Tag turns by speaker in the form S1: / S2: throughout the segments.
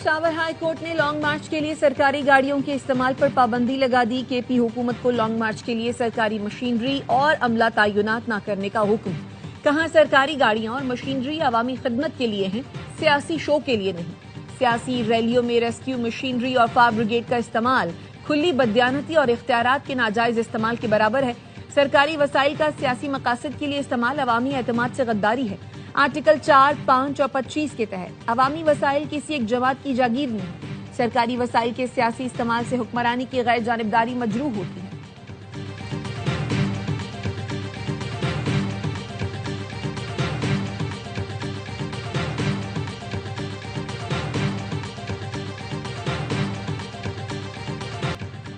S1: Peshawar high court ने long मार्च के लिए सरकारी गाड़ियों के इस्तेमाल पर पाबंदी लगा दी। केपी हुकूमत को लॉन्ग मार्च के लिए सरकारी मशीनरी और अमला तैनात न करने का हुक्म। कहा, सरकारी गाड़ियां और मशीनरी अवामी खिदमत के लिए हैं, सियासी शो के लिए नहीं। सियासी रैलियों में रेस्क्यू मशीनरी और फायर ब्रिगेड का इस्तेमाल खुली बदयानती और इख्तियारात के नाजायज इस्तेमाल के बराबर है। सरकारी वसाइल का सियासी मकासद के लिए इस्तेमाल अवामी एतमाद से गद्दारी है। आर्टिकल 4, 5 और 25 के तहत अवामी वसाइल किसी एक जमात की जागीर नहीं। सरकारी वसाइल के सियासी इस्तेमाल से हुक्मरानी की गैर जानिबदारी मजरूह होती है।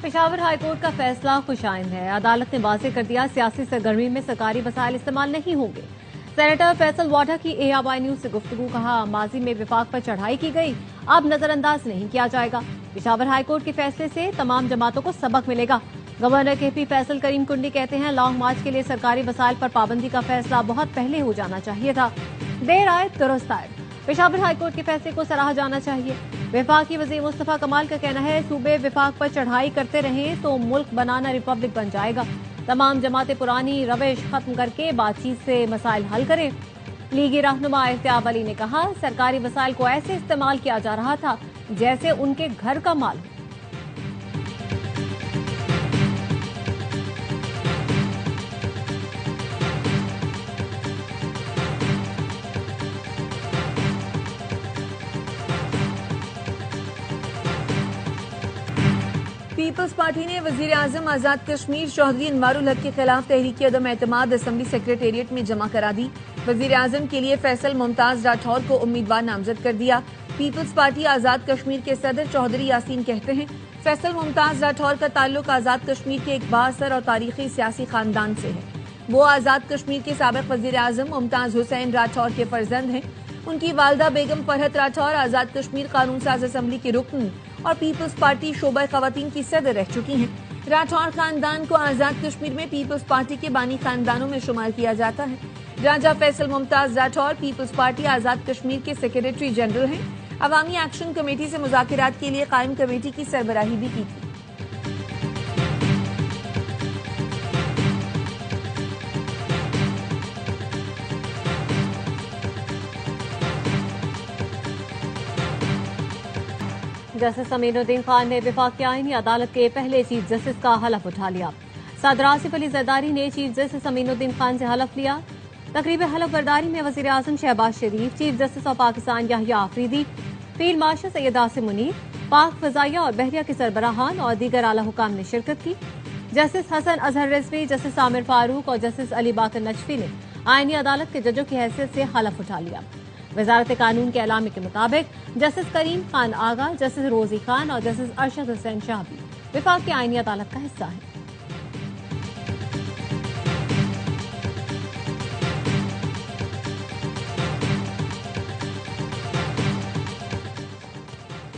S2: पेशावर हाईकोर्ट का फैसला खुशाइंद है। अदालत ने वाज़ेह कर दिया, सियासी सरगर्मी में सरकारी वसाइल इस्तेमाल नहीं होंगे। सेनेटर फैसल वाडा की ARY न्यूज से गुफ्तगू। कहा, माजी में विफाक पर चढ़ाई की गई, अब नजरअंदाज नहीं किया जाएगा। पेशावर हाईकोर्ट के फैसले से तमाम जमातों को सबक मिलेगा। गवर्नर KP फैसल करीम कुंडी कहते हैं, लॉन्ग मार्च के लिए सरकारी वसाइल पर पाबंदी का फैसला बहुत पहले हो जाना चाहिए था। देर आए दुरुस्त आए। पेशावर हाईकोर्ट के फैसले को सराहा जाना चाहिए। वफाकी वज़ीर मुस्तफा कमाल का कहना है, सूबे विफाक पर चढ़ाई करते रहें तो मुल्क बनाना रिपब्लिक बन जाएगा। तमाम जमातें पुरानी रविश खत्म करके बातचीत से मसाइल हल करें। लीगी रहनुमा इफ्तियाब अली ने कहा, सरकारी वसाइल को ऐसे इस्तेमाल किया जा रहा था जैसे उनके घर का माल।
S1: पीपल्स पार्टी ने वजीर आजम आजाद कश्मीर चौधरी अनवारुल हक के खिलाफ तहरीकी अदम एतमाद असेंबली सेक्रेटेरिएट में जमा करा दी। वजीर आजम के लिए फैसल मुमताज राठौर को उम्मीदवार नामजद कर दिया। पीपल्स पार्टी आजाद कश्मीर के सदर चौधरी यासीन कहते हैं, फैसल मुमताज राठौर का ताल्लुक आजाद कश्मीर के एक बाअसर और तारीखी सियासी खानदान से है। वो आजाद कश्मीर के साबिक वजीर आजम मुमताज हुसैन राठौर के फर्जंद हैं। उनकी वालदा बेगम फरहत राठौर आजाद कश्मीर कानून साज असेंबली की रुकन और पीपल्स पार्टी शोबा खवातीन की सदर रह चुकी हैं। राठौर खानदान को आजाद कश्मीर में पीपल्स पार्टी के बानी खानदानों में शुमार किया जाता है। राजा फैसल मुमताज राठौर पीपल्स पार्टी आजाद कश्मीर के सेक्रेटरी जनरल हैं। अवामी एक्शन कमेटी से मुज़ाकरात के लिए कायम कमेटी की सरबराही भी की थी।
S2: जस्टिस अमीनुद्दीन खान ने वफाकी आईनी अदालत के पहले चीफ जस्टिस का हलफ उठा लिया। सदर आसिफ अली जरदारी ने चीफ जस्टिस अमीनुद्दीन खान से हलफ लिया। तकरीब हलफ बरदारी में वजीर आजम Shahbaz Sharif, chief justice of Pakistan Yahya Afridi, field marshal Syed Asim Munir, पाक फजाइया और बहरिया के सरबराहान और दीगर आला हुकाम ने शिरकत की। जस्टिस हसन अजहर रिजवी, जस्टिस आमिर फारूक और जस्टिस अली बाकर नजफी ने आईनी अदालत के जजों की हैसियत से हलफ उठा लिया। वजारत कानून के अलामे के मुताबिक जस्टिस करीम खान आगा, जस्टिस रोजी खान और जस्टिस अरशद हुसैन शाह भी विफाक की आईनी अदालत का हिस्सा है।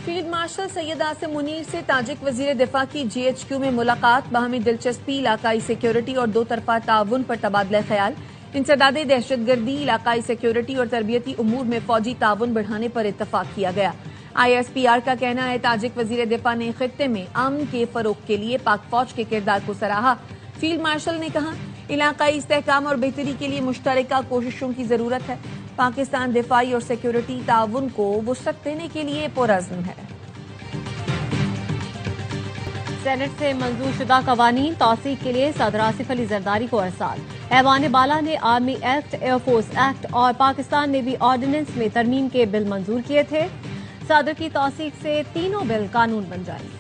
S1: फील्ड मार्शल सैयद आसिम मुनीर से ताजिक वजीर दिफा की GHQ में मुलाकात। बाहमी दिलचस्पी, इलाकाई सिक्योरिटी और दो तरफा ताउन पर तबादला ख्याल। इंसदादे दहशतगर्दी, इलाकाई सिक्योरिटी और तरबियती उमूर में फौजी ताउन बढ़ाने पर इत्तफाक किया गया। ISPR का कहना है, ताजिक वजीर दिफा ने खित्ते में अमन के फरोग के लिए पाक फौज के किरदार को सराहा। फील्ड मार्शल ने कहा, इलाकाई इस्तेहकाम और बेहतरी के लिए मुश्तरका कोशिशों की जरूरत है। पाकिस्तान दिफाई और सिक्योरिटी ताउन को वुसअत देने के लिए पुरअज़्म है।
S2: सेनेट से मंजूर शुदा कवानीन तौसीक के लिए सदर आसिफ अली जरदारी को अरसाल। ऐवान बाला ने आर्मी एक्ट, एयरफोर्स एक्ट और पाकिस्तान नेवी ऑर्डिनेंस में तरमीम के बिल मंजूर किए थे। सदर की तौसीक से तीनों बिल कानून बन जाएंगे।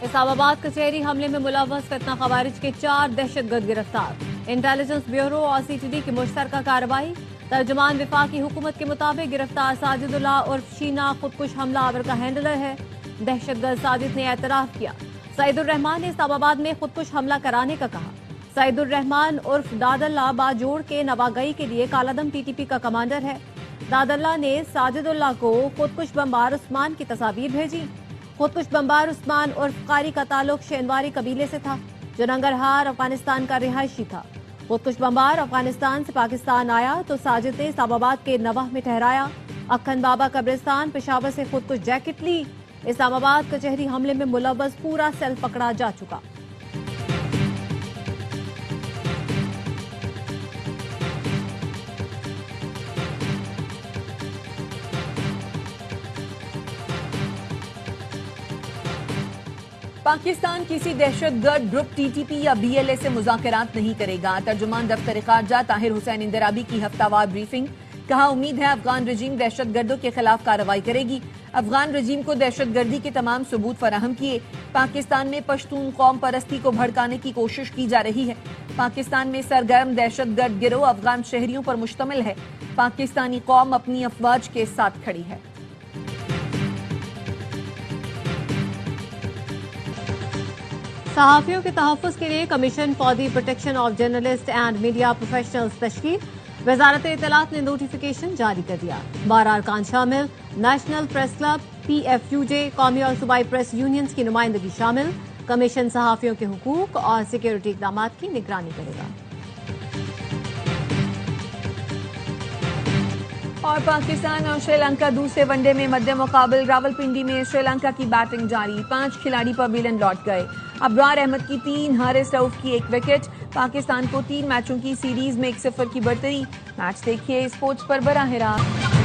S2: इस्लामाबाद कचहरी हमले में मुलव्वस फितना खवारिज के 4 दहशतगर्द गिरफ्तार। इंटेलिजेंस ब्यूरो और CTD की मुश्तरका कार्रवाई। तर्जुमान वफाकी हुकूमत के मुताबिक गिरफ्तार साजिदुल्लाह उर्फ शीना खुदकुश हमला आवर का हैंडलर है। दहशतगर्द साजिद ने एतराफ किया। सईदुर रहमान ने इस्लामाबाद में खुदकुश हमला कराने का कहा। सईदुर रहमान उर्फ दादल्ला बाजोड़ के नवागई के लिए कालादम TTP का कमांडर है। दादल्ला ने साजिदुल्लाह को खुदकुश बमबार उस्मान की तस्वीर भेजी। खुदकुश बमबार उस्मान उर्फ कारी का ताल्लुक शेनवारी कबीले से था, जो नंगरहार अफगानिस्तान का रिहायशी था। खुदकुश बमबार अफगानिस्तान से पाकिस्तान आया तो साजिद ने इस्लामाबाद के नवाह में ठहराया। अक्खन बाबा कब्रिस्तान पेशावर से खुदकुश जैकेट ली। इस्लामाबाद कचहरी हमले में मुलव्वस पूरा सेल पकड़ा जा चुका।
S1: पाकिस्तान किसी दहशतगर्द ग्रुप टीटीपी या बीएलए से मुज़ाकरात नहीं करेगा। तर्जुमान दफ्तर खारजा ताहिर हुसैन इंदिराबी की हफ्तावार ब्रीफिंग। कहा, उम्मीद है अफगान रजीम दहशतगर्दों के खिलाफ कार्रवाई करेगी। अफगान रजीम को दहशतगर्दी के तमाम सबूत फराहम किए। पाकिस्तान में पश्तून कौम परस्ती को भड़काने की कोशिश की जा रही है। पाकिस्तान में सरगर्म दहशतगर्द गिरोह अफगान शहरियों पर मुश्तमिल है। पाकिस्तानी कौम अपनी अफवाज के साथ खड़ी है।
S2: सहाफियों के तहफ़्फ़ुज़ के लिए commission for the protection of journalist and media professionals तश्कील। वजारत इत्तलात ने नोटिफिकेशन जारी कर दिया। 12 अरकान शामिल। नेशनल प्रेस क्लब, PFUJ, कौमी और सूबाई प्रेस यूनियंस की नुमाइंदगी शामिल। कमीशन सहाफियों के हुकूक और सिक्योरिटी इक़दामात की निगरानी करेगा।
S1: और पाकिस्तान और श्रीलंका दूसरे वनडे में मध्य मुकाबल। रावलपिंडी में श्रीलंका की बैटिंग जारी। 5 खिलाड़ी पवेलियन लौट गए। अब्रार अहमद की 3, हारिस रऊफ की 1 विकेट। पाकिस्तान को 3 मैचों की सीरीज में 1-0 की बढ़तरी। मैच देखिए स्पोर्ट्स पर बराह रास्त।